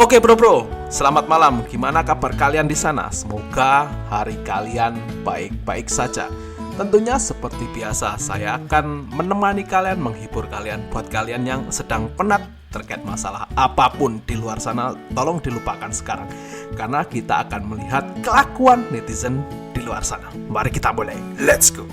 Oke bro, selamat malam. Gimana kabar kalian di sana? Semoga hari kalian baik-baik saja. Tentunya seperti biasa, saya akan menemani kalian, menghibur kalian. Buat kalian yang sedang penat terkait masalah apapun di luar sana, tolong dilupakan sekarang. Karena kita akan melihat kelakuan netizen di luar sana. Mari kita mulai, let's go.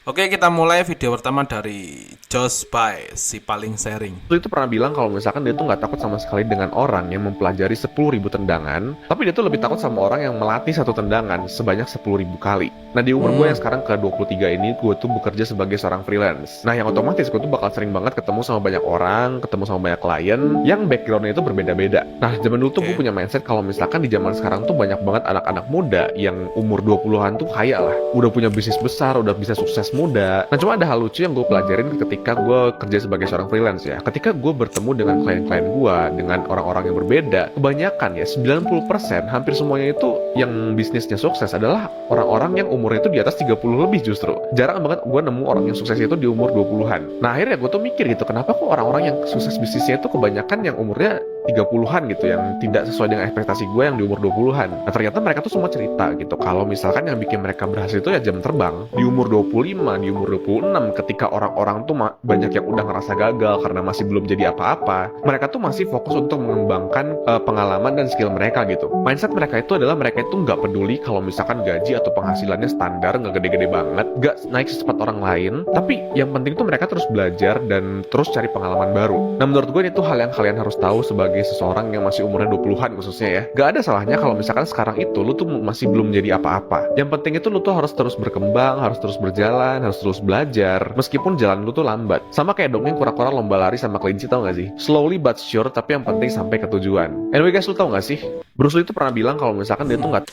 Oke, kita mulai video pertama dari Josh by si paling sharing. Itu pernah bilang kalau misalkan dia tuh nggak takut sama sekali dengan orang yang mempelajari 10.000 tendangan, tapi dia tuh lebih takut sama orang yang melatih satu tendangan sebanyak 10.000 kali. Nah, di umur gue yang sekarang ke 23 ini, gue tuh bekerja sebagai seorang freelance. Nah, yang otomatis gue tuh bakal sering banget ketemu sama banyak orang, ketemu sama banyak klien yang backgroundnya itu berbeda-beda. Nah, zaman dulu tuh gue punya mindset kalau misalkan di zaman sekarang tuh banyak banget anak-anak muda yang umur 20-an tuh kaya lah, udah punya bisnis besar, udah bisa sukses muda. Nah, cuma ada hal lucu yang gue pelajarin ketika gue kerja sebagai seorang freelance ya. Ketika gue bertemu dengan klien-klien gue, dengan orang-orang yang berbeda, kebanyakan ya 90% hampir semuanya itu yang bisnisnya sukses adalah orang-orang yang umurnya itu di atas 30 lebih justru. Jarang banget gue nemu orang yang sukses itu di umur 20-an. Nah, akhirnya gue tuh mikir gitu, kenapa kok orang-orang yang sukses bisnisnya itu kebanyakan yang umurnya 30-an gitu, yang tidak sesuai dengan ekspektasi gue yang di umur 20-an. Nah, ternyata mereka tuh semua cerita gitu, kalau misalkan yang bikin mereka berhasil itu ya jam terbang. Di umur 25, di umur 26, ketika orang-orang tuh banyak yang udah ngerasa gagal karena masih belum jadi apa-apa, mereka tuh masih fokus untuk mengembangkan pengalaman dan skill mereka gitu. Mindset mereka itu adalah mereka itu nggak peduli kalau misalkan gaji atau penghasilannya standar, nggak gede-gede banget, nggak naik secepat orang lain, tapi yang penting tuh mereka terus belajar dan terus cari pengalaman baru. Nah, menurut gue itu hal yang kalian harus tahu sebagai seseorang yang masih umurnya 20-an khususnya ya. Gak ada salahnya kalau misalkan sekarang itu lu tuh masih belum jadi apa-apa. Yang penting itu lu tuh harus terus berkembang, harus terus berjalan, harus terus belajar, meskipun jalan lu tuh lambat. Sama kayak dongeng kura-kura lomba lari sama kelinci, tau gak sih? Slowly but sure, tapi yang penting sampai ke tujuan. Anyway guys, lu tau gak sih? Bruce Lee itu pernah bilang kalau misalkan dia tuh gak...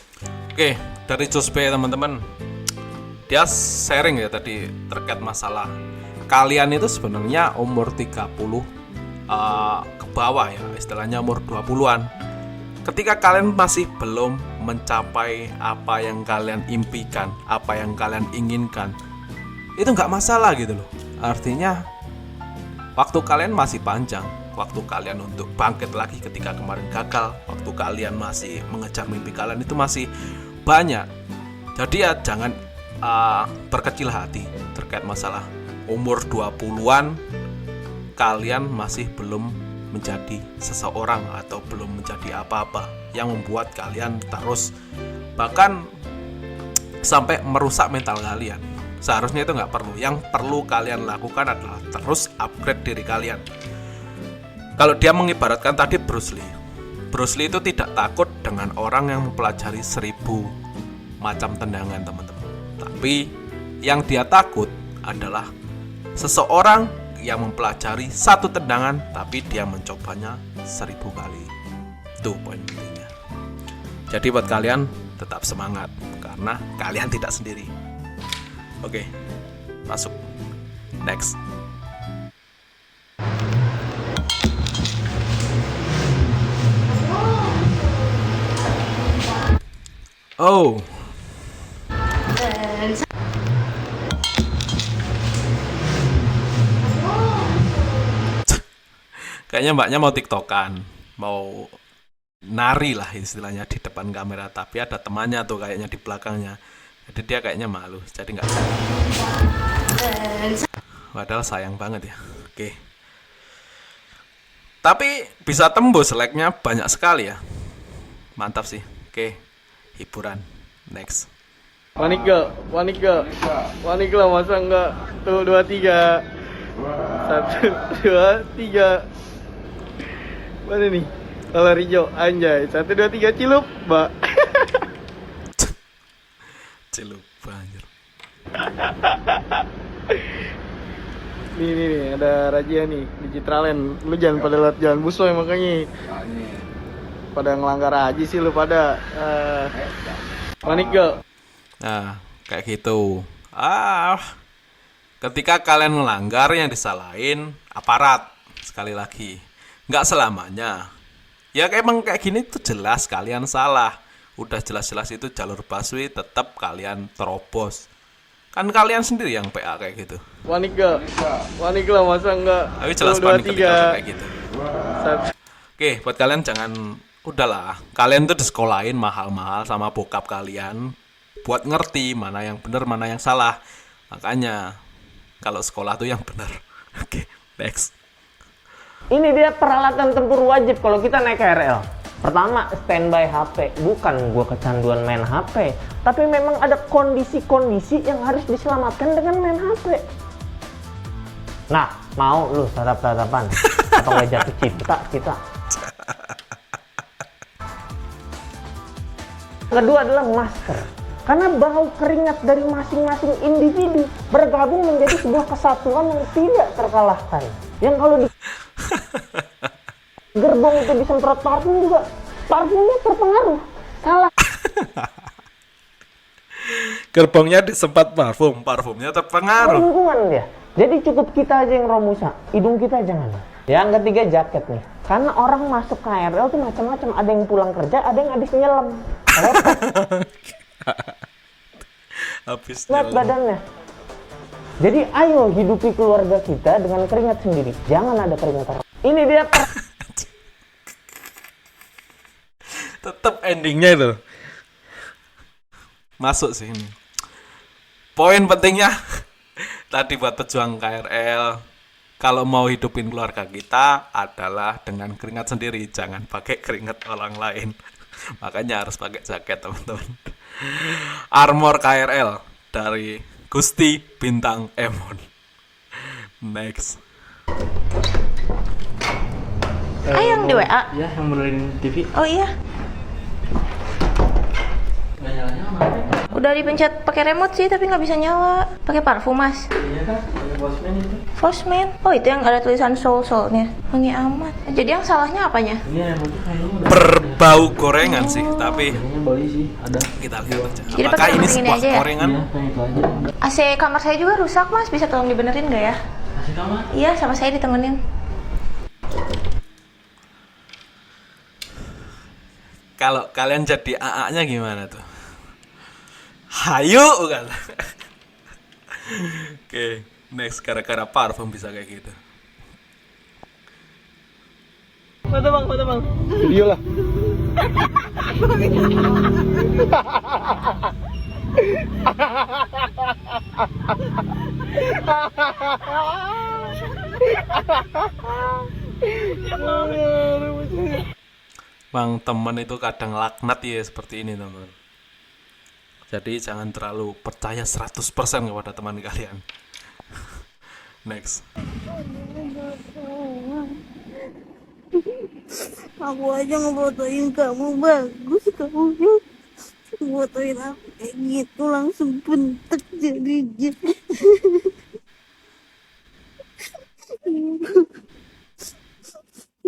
Oke, dari Josh Bay teman-teman, dia sharing ya tadi terkait masalah kalian itu sebenarnya umur 30 ke bawah ya, istilahnya umur 20-an. Ketika kalian masih belum mencapai apa yang kalian impikan, apa yang kalian inginkan, itu nggak masalah gitu loh. Artinya waktu kalian masih panjang, waktu kalian untuk bangkit lagi ketika kemarin gagal, waktu kalian masih mengejar mimpi kalian itu masih banyak. Jadi ya jangan berkecil hati terkait masalah umur 20-an kalian masih belum menjadi seseorang atau belum menjadi apa-apa yang membuat kalian terus bahkan sampai merusak mental kalian. Seharusnya itu nggak perlu. Yang perlu kalian lakukan adalah terus upgrade diri kalian. Kalau dia mengibaratkan tadi Bruce Lee. Bruce Lee itu tidak takut dengan orang yang mempelajari 1000 macam tendangan teman-teman. Tapi yang dia takut adalah seseorang yang mempelajari satu tendangan tapi dia mencobanya 1000 kali. Itu poin pentingnya. Jadi buat kalian tetap semangat karena kalian tidak sendiri. Oke, masuk. Next. Oh. Kayaknya mbaknya mau tiktokan, mau nari lah istilahnya di depan kamera, tapi ada temannya tuh kayaknya di belakangnya, jadi dia kayaknya malu, jadi nggak jadi. Padahal sayang banget ya. Oke, tapi bisa tembus like-nya banyak sekali ya, mantap sih. Oke, hiburan. Next. Panik gak? Lah masa enggak? Tuh 2, 3. 1, 2, 3. Mana nih? Kalau Rijo, anjay. 1, 2, 3, cilup, mbak. Cilup banjir. Nih, ada razia nih di Citraland. Lu jangan pada lihat jalan Busway makanya. Pada ngelanggar aja sih lu pada. Panik gak? Nah, kayak gitu. Ketika kalian melanggar yang disalahin aparat. Sekali lagi, nggak selamanya. Ya emang kayak gini tuh jelas kalian salah. Udah jelas-jelas itu jalur busway, tetap kalian terobos. Kan kalian sendiri yang PA kayak gitu. Panik gak? Panik lah masa enggak? Tapi jelas 2, panik ketika 3. kayak gitu. 1. Oke, buat kalian jangan, udahlah, kalian tuh disekolahin mahal-mahal sama bokap kalian buat ngerti mana yang benar, mana yang salah. Makanya kalau sekolah tuh yang benar. Oke, next. Ini dia peralatan tempur wajib kalau kita naik KRL. Pertama, standby HP. Bukan gua kecanduan main HP, tapi memang ada kondisi-kondisi yang harus diselamatkan dengan main HP. Nah, mau lu tatap-tatapan atau nggak jatuh cinta kita? Kedua adalah masker. Karena bau keringat dari masing-masing individu bergabung menjadi sebuah kesatuan yang tidak terkalahkan. Yang kalau di gerbong itu disemprot parfum juga, parfumnya terpengaruh. Salah. Gerbongnya disempat parfum, parfumnya terpengaruh. Lingkungan dia. Jadi cukup kita aja yang romusa, hidung kita jangan. Yang ketiga jaket nih. Karena orang masuk KRL tuh macam-macam. Ada yang pulang kerja, ada yang habis nyelam. Habis Lihat badannya. Jadi ayo hidupi keluarga kita dengan keringat sendiri. Jangan ada keringat orang. Ini dia tetap endingnya itu masuk sih ini. Poin pentingnya tadi buat pejuang KRL, kalau mau hidupin keluarga kita adalah dengan keringat sendiri, jangan pakai keringat orang lain. Makanya harus pakai jaket, teman-teman. Armor KRL dari Gusti Bintang Emon. Next. Ayo yang di WA. Ya, yang benerin TV. Oh iya. Nggak nyala-nyala mana? Udah dipencet pakai remote sih tapi nggak bisa nyala. Pakai parfum mas. Iya kan, pakai bosman itu. Postman. Oh itu yang ada tulisan soul-soulnya. Wangi amat. Jadi yang salahnya apanya? Ini remote kayaknya udah. Berbau gorengan sih, tapi Kayaknya beli sih, ada. kita lihat aja. Jadi Apakah pakai ini yang sebuah aja ya? gorengan? Iya, yang itu aja. AC kamar saya juga rusak mas. Bisa tolong dibenerin nggak ya? Kasih kamar. Iya sama saya ditemenin. Kalau kalian jadi AA-nya gimana tuh? Hayu kan? Oke, next, gara-gara parfum bisa kayak gitu. Foto bang. Video lah. Bang, temen itu kadang laknat ya seperti ini, teman. Jadi jangan terlalu percaya 100% kepada teman kalian. Next. Aku aja ngefotoin kamu bagus, kamu fotoin aku kayak gitu langsung bentek jadinya.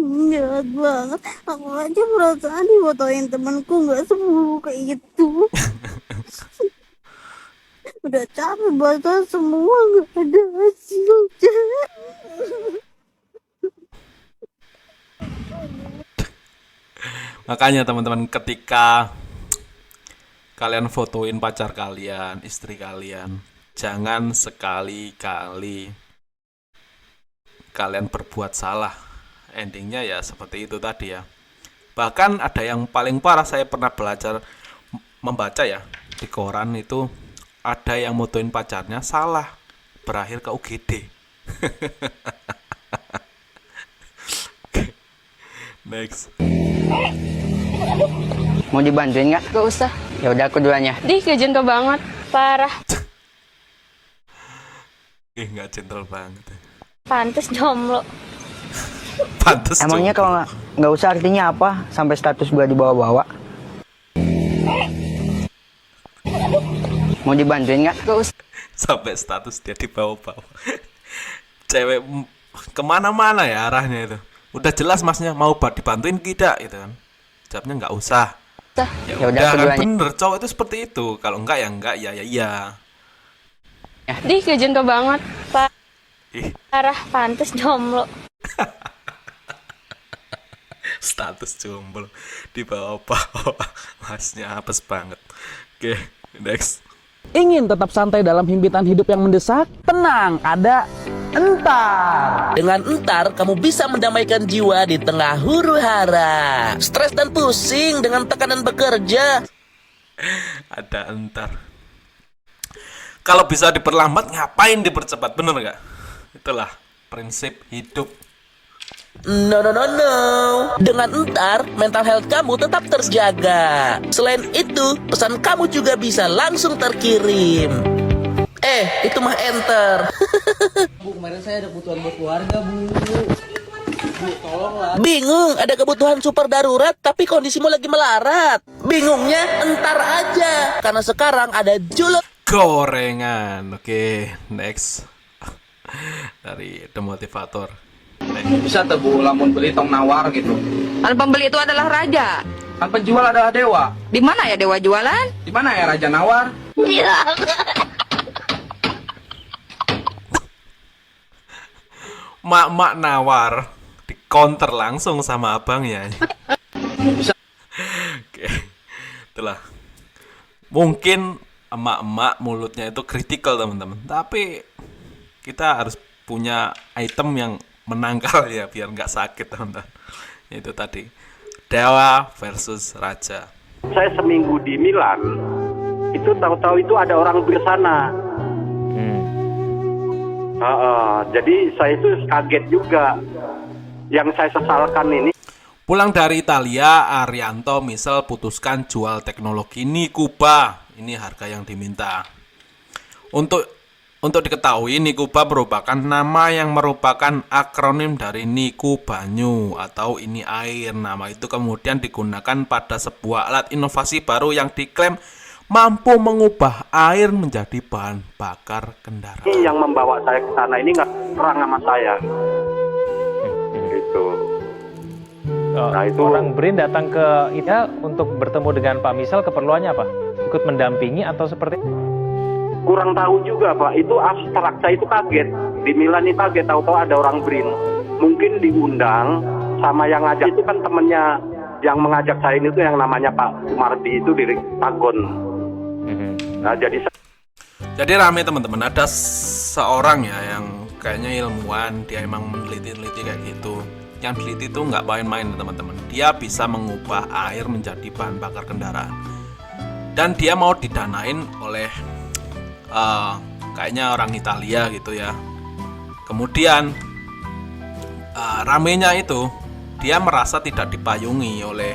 Jahat banget. Aku aja perasaan difotoin temanku nggak 10 kayak gitu. Udah capek basah semua nggak ada hasilnya. Makanya teman-teman, ketika kalian fotoin pacar kalian, istri kalian, jangan sekali-kali kalian berbuat salah. Endingnya ya seperti itu tadi ya. Bahkan ada yang paling parah, saya pernah belajar membaca ya di koran itu, ada yang motoin pacarnya salah, berakhir ke UGD. Next. Mau dibantuin nggak? Gak usah. Ya udah aku duluan ya. Dih, gak gentle banget. Parah. Nggak gentle banget. Pantes jomblo. Pantes. Emangnya jomblo. kalau nggak usah artinya apa? Sampai status gua dibawa-bawa. Mau dibantuin nggak? Gak usah. Sampai status dia dibawa-bawa. Cewek kemana-mana ya arahnya itu. Udah jelas masnya mau dibantuin tidak gitu kan. Jawabnya nggak usah. Ya Ya udah, udah kan keduanya. bener, cowok itu seperti itu. Kalau enggak ya enggak, ya ya iya. Dih, gak gentle banget. Ih, Parah. Pantes jomblo. status jomblo dibawa-bawa. Masnya apes banget. Oke, next. Ingin tetap santai dalam himpitan hidup yang mendesak? Tenang, ada Entar. Dengan Entar, kamu bisa mendamaikan jiwa di tengah huru-hara, stres dan pusing dengan tekanan bekerja. Ada Entar. Kalau bisa diperlambat, ngapain dipercepat? Bener nggak? Itulah prinsip hidup. No. Dengan Entar, mental health kamu tetap terjaga. Selain itu, pesan kamu juga bisa langsung terkirim. Itu mah enter. Bu, kemarin saya ada kebutuhan buat keluarga, Bu. Bu, tolonglah. Bingung, ada kebutuhan super darurat tapi kondisimu lagi melarat. Bingungnya Entar aja, karena sekarang ada julep Gorengan. Oke, next. Dari The Motivator. Bisa tuh Bu, lamun beli tong nawar gitu. Kan pembeli itu adalah raja. Kan penjual adalah dewa. Di mana ya dewa jualan? Di mana ya raja nawar? Mak-mak nawar di counter langsung sama abangnya. Oke, itulah. Mungkin emak-emak mulutnya itu kritikal teman-teman, tapi kita harus punya item yang menangkal ya biar nggak sakit teman-teman. Itu tadi dewa versus raja. Saya seminggu di Milan, itu tahu-tahu itu ada orang bersana. Jadi saya itu kaget juga. Yang saya sesalkan ini. Pulang dari Italia, Arianto misal putuskan jual teknologi Nikuba. Ini harga yang diminta. Untuk diketahui, Nikuba merupakan nama yang merupakan akronim dari Niku Banyu atau ini air. Nama itu kemudian digunakan pada sebuah alat inovasi baru yang diklaim mampu mengubah air menjadi bahan bakar kendaraan. Ini yang membawa saya ke sana ini nggak perang sama saya. Gitu. Nah, itu orang BRIN datang ke Ida untuk bertemu dengan Pak Misal, keperluannya apa? Ikut mendampingi atau seperti? Kurang tahu juga Pak, itu abstrak, saya itu kaget. Di Milan itu kaget, tahu-tahu ada orang BRIN. Mungkin diundang sama yang ngajak itu kan temennya yang mengajak saya ini tuh yang namanya Pak Sumardi itu di Tagon. Nah, jadi rame teman-teman, ada seorang ya yang kayaknya ilmuwan, dia emang meneliti kayak gitu. Yang teliti itu nggak main-main teman-teman. Dia bisa mengubah air menjadi bahan bakar kendaraan. Dan dia mau didanain oleh kayaknya orang Italia gitu ya. Kemudian ramenya itu dia merasa tidak dipayungi oleh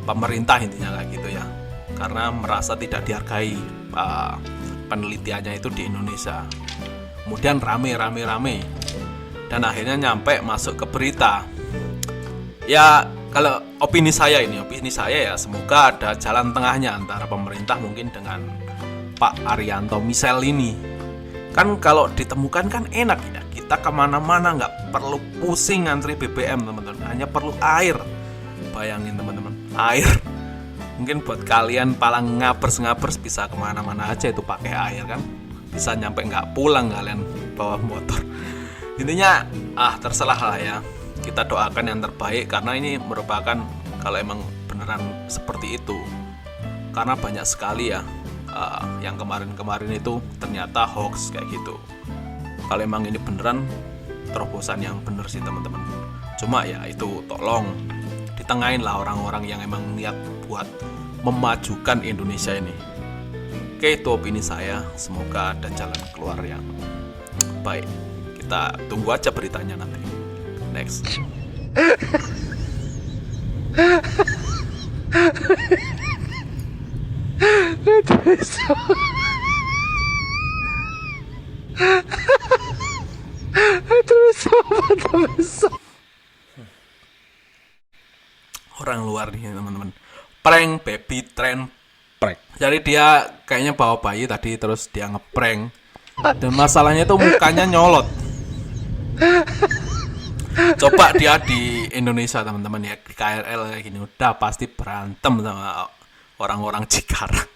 pemerintah intinya kayak gitu ya. Karena merasa tidak dihargai penelitiannya itu di Indonesia. Kemudian rame dan akhirnya nyampe masuk ke berita. Ya kalau opini saya ya, semoga ada jalan tengahnya antara pemerintah mungkin dengan Pak Arianto Misal ini. Kan kalau ditemukan kan enak ya, kita kemana-mana nggak perlu pusing ngantri BBM teman-teman, hanya perlu air. Bayangin teman-teman, air. Mungkin buat kalian palang ngabers bisa kemana-mana aja itu pakai air kan, bisa nyampe nggak pulang kalian bawa motor. Intinya terserah lah ya, kita doakan yang terbaik karena ini merupakan kalau emang beneran seperti itu, karena banyak sekali ya yang kemarin itu ternyata hoax kayak gitu. Kalau emang ini beneran, terobosan yang bener sih teman-teman. Cuma ya itu tolong ditengahin lah orang-orang yang emang niat buat memajukan Indonesia ini. Oke, itu opini saya. Semoga ada jalan keluar yang baik. Kita tunggu aja beritanya nanti. Next. Orang luar nih teman-teman. Prank baby trend prank. Jadi dia kayaknya bawa bayi tadi terus dia ngeprank. Dan masalahnya itu mukanya nyolot. Coba dia di Indonesia teman-teman ya, di KRL kayak gini udah pasti berantem sama orang-orang Cikarang.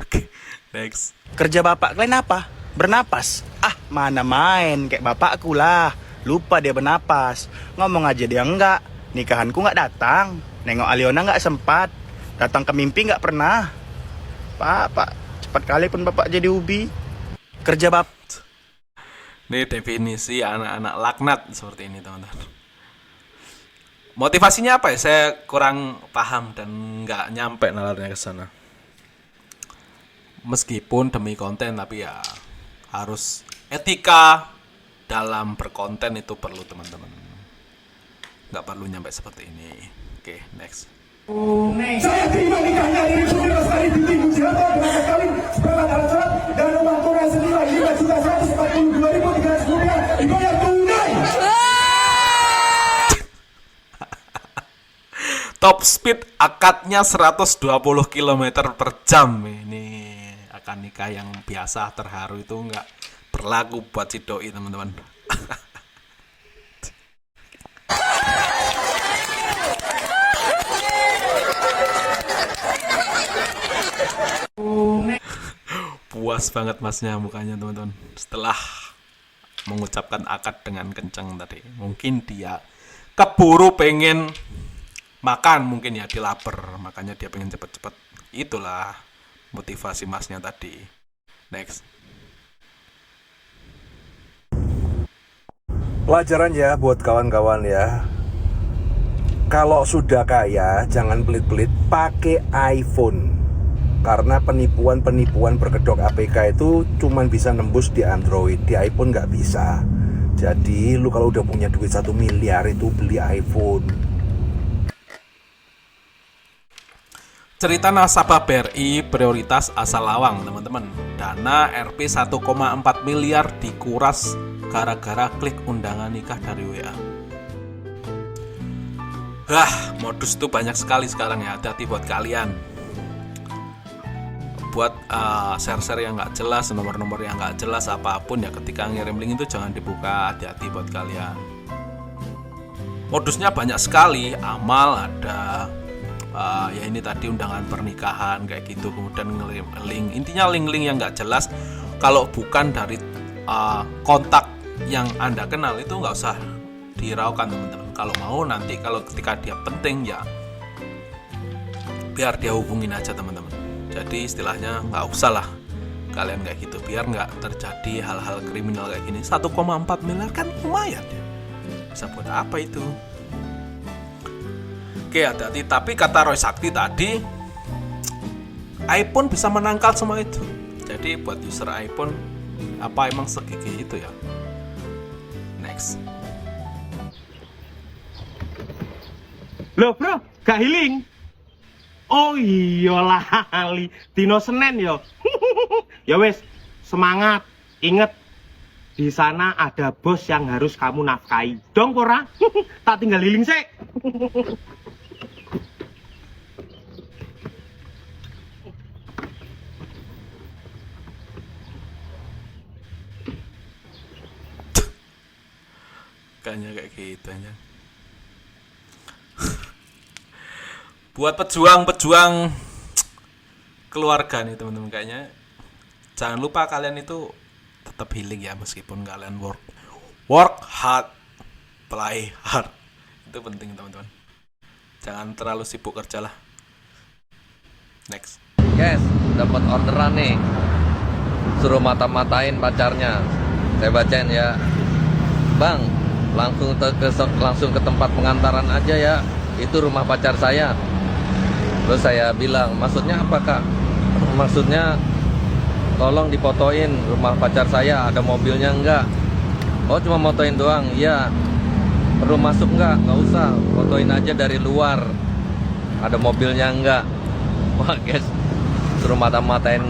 Oke, next. Kerja bapak kalian apa? Bernapas. Mana main kayak bapakku lah. Lupa dia bernapas. Ngomong aja dia enggak. Nikahanku nggak datang. Nengok Aliona nggak sempat. Datang ke mimpi nggak pernah. Pak, cepat kali pun bapak jadi ubi. Kerja bapak. Ini definisi anak-anak laknat seperti ini, teman-teman. Motivasinya apa ya? Saya kurang paham dan nggak nyampe nalarnya ke sana. Meskipun demi konten, tapi ya harus etika dalam berkonten itu perlu, teman-teman. Nggak perlu nyampe seperti ini. Oke, next. Saya terima nikahnya dari Suri Lestari binti Budianto dengan kawin sebagai alat dan uang tunai senilai Rp5.142.300 dibayar tunai. Top speed akadnya 120 km per jam. Ini akad nikah yang biasa terharu itu nggak berlaku buat si doi, teman-teman. Puas banget masnya mukanya, teman-teman, setelah mengucapkan akad dengan kencang tadi. Mungkin dia keburu pengen makan, mungkin ya, dia lapar, makanya dia pengen cepet-cepet. Itulah motivasi masnya tadi. Next. Pelajaran ya buat kawan-kawan ya. Kalau sudah kaya, jangan pelit-pelit pakai iPhone. Karena penipuan-penipuan berkedok APK itu cuman bisa nembus di Android, di iPhone nggak bisa. Jadi lu kalau udah punya duit 1 miliar itu beli iPhone. Cerita nasabah BRI prioritas asal lawang, teman-teman. Dana Rp 1,4 miliar dikuras gara-gara klik undangan nikah dari WA. Modus tuh banyak sekali sekarang ya. Hati-hati buat kalian. Buat share-share yang nggak jelas, nomor-nomor yang nggak jelas, apapun ya, ketika ngirim link itu jangan dibuka. Hati-hati buat kalian. Modusnya banyak sekali. Amal ada, ya ini tadi undangan pernikahan kayak gitu, kemudian ngirim link. Intinya link-link yang nggak jelas. Kalau bukan dari kontak yang Anda kenal itu nggak usah diraukan, teman-teman. Kalau mau nanti kalau ketika dia penting ya biar dia hubungin aja, teman-teman. Jadi istilahnya nggak usah lah kalian kayak gitu, biar nggak terjadi hal-hal kriminal kayak gini. 1,4 miliar kan lumayan ya. Bisa buat apa itu? Oke, hati-hati. Tapi kata Roy Sakti tadi, iPhone bisa menangkal semua itu. Jadi buat user iPhone, apa emang segigi itu ya? Next. Loh bro, gak healing? Oh iya lali, dino Senin yo. Ya wes, semangat. Ingat, di sana ada bos yang harus kamu nafkahi. Dong pora, tak tinggal healing sih. Kayaknya kayak gitu aja. Buat pejuang-pejuang keluarga nih, teman-teman, kayaknya jangan lupa kalian itu tetap healing ya, meskipun kalian work hard, play hard. Itu penting, teman-teman. Jangan terlalu sibuk kerja lah. Next. Guys, dapat orderan nih. Suruh mata-matain pacarnya. Saya bacain ya. Bang, langsung ke tempat pengantaran aja ya. Itu rumah pacar saya. Terus saya bilang, maksudnya apa kak? Maksudnya tolong difotoin rumah pacar saya, ada mobilnya enggak? Oh cuma motoin doang? Iya. Perlu masuk enggak? Enggak usah, fotoin aja dari luar. Ada mobilnya enggak? Wah guys, suruh mata-matain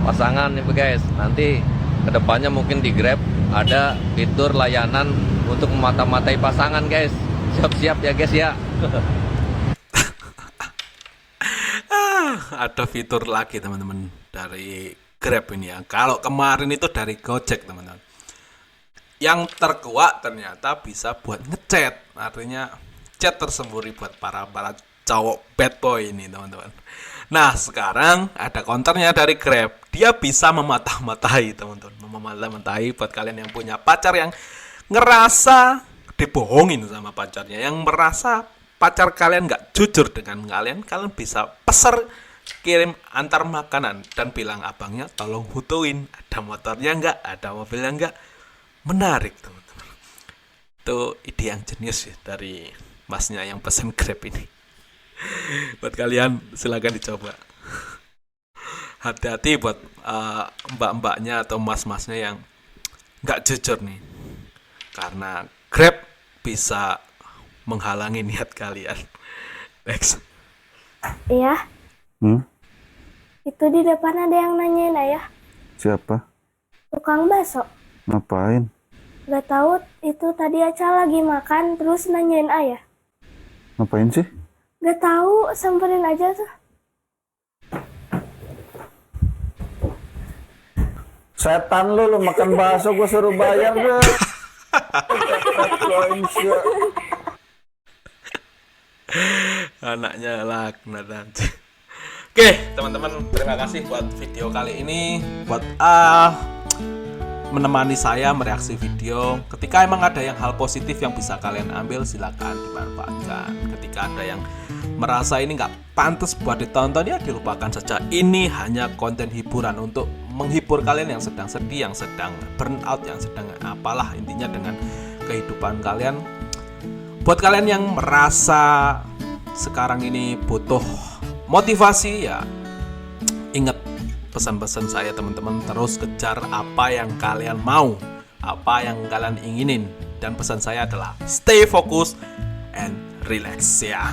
pasangan nih guys. Nanti kedepannya mungkin di Grab ada fitur layanan untuk memata-matai pasangan guys. Siap-siap ya guys ya. Ada fitur lagi, teman-teman, dari Grab ini ya. Kalau kemarin itu dari Gojek, teman-teman. Yang terkuat ternyata bisa buat ngechat. Artinya chat tersembunyi buat para cowok bad boy ini, teman-teman. Nah, sekarang ada counternya dari Grab. Dia bisa memata-matai, teman-teman. Memata-matai buat kalian yang punya pacar yang ngerasa dibohongin sama pacarnya, yang merasa pacar kalian nggak jujur dengan kalian bisa peser, kirim antar makanan dan bilang abangnya tolong fotoin ada motornya nggak, ada mobilnya nggak. Menarik teman-teman. Itu ide yang jenius ya dari masnya yang pesan Grab ini. Buat kalian silakan dicoba. Hati-hati buat mbak-mbaknya atau mas-masnya yang nggak jujur nih, karena Grab bisa menghalangi niat kalian. Next. Iya, itu di depan ada yang nanyain ayah. Siapa? Tukang bakso. Ngapain? Gak tahu, itu tadi Aca lagi makan terus nanyain ayah. Ngapain sih? Gak tahu, samperin aja tuh. Setan lu makan bakso gue suruh bayar deh. Anaknya laknat aja. Oke, teman-teman, terima kasih buat video kali ini, buat menemani saya mereaksi video. Ketika emang ada yang hal positif yang bisa kalian ambil, silakan dimanfaatkan. Ketika ada yang merasa ini nggak pantas buat ditonton, ya dilupakan saja. Ini hanya konten hiburan untuk menghibur kalian yang sedang sedih, yang sedang burnout, yang sedang apalah intinya dengan kehidupan kalian. Buat kalian yang merasa sekarang ini butuh motivasi, ya ingat pesan-pesan saya teman-teman, terus kejar apa yang kalian mau, apa yang kalian inginin, dan pesan saya adalah stay focus and relax ya.